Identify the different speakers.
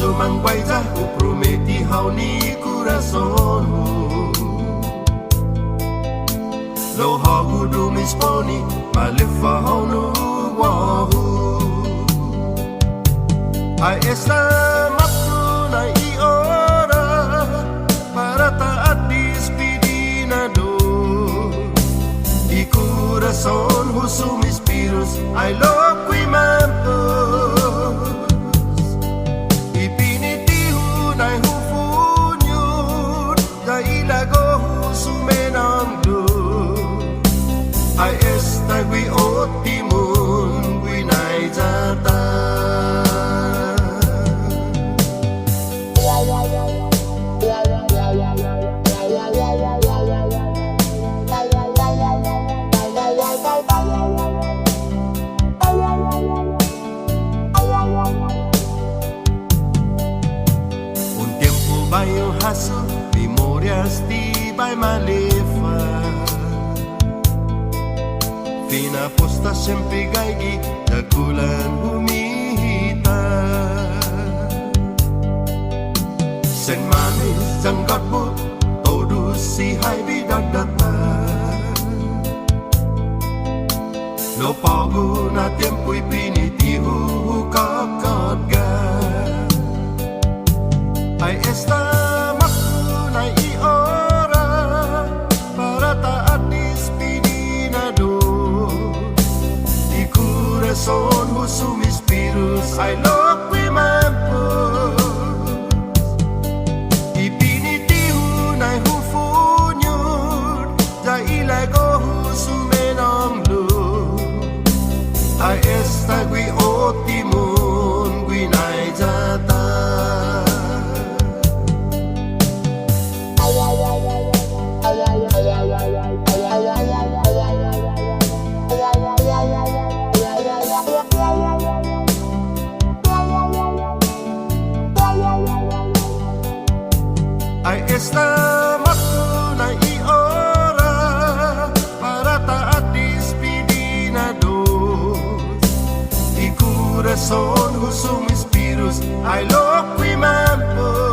Speaker 1: Sumangbayza o prometi hauni coração. Lo Hågu Dumesponi malefa haunu wahu. Ai esta maktuna I ora para taat despedinado. I coração husumis pirus ai loqui mampus. Ipinitihu nai hufunyun ya ilago husumenangdo. Ai esta gui otimun gui nai jata. Bayo hasu memorias di bay malefa. Fina posta sempre gaigi dagulan humihita. Sen manis janggot bu todo si hai bidagdata. Lo pagu na tempo ipinitihu kakadga. Ai esta maktuna I ora para taat despedinado. Di coração husumis pirus ai loqui mampus. Ipinitihu nai hufunyun ja ilago husumenanglu. Ai esta gui otimun gui nai jata. Ai esta maktuna I ora para taat despedinados. I coração husumis pirus ai loqui mampus.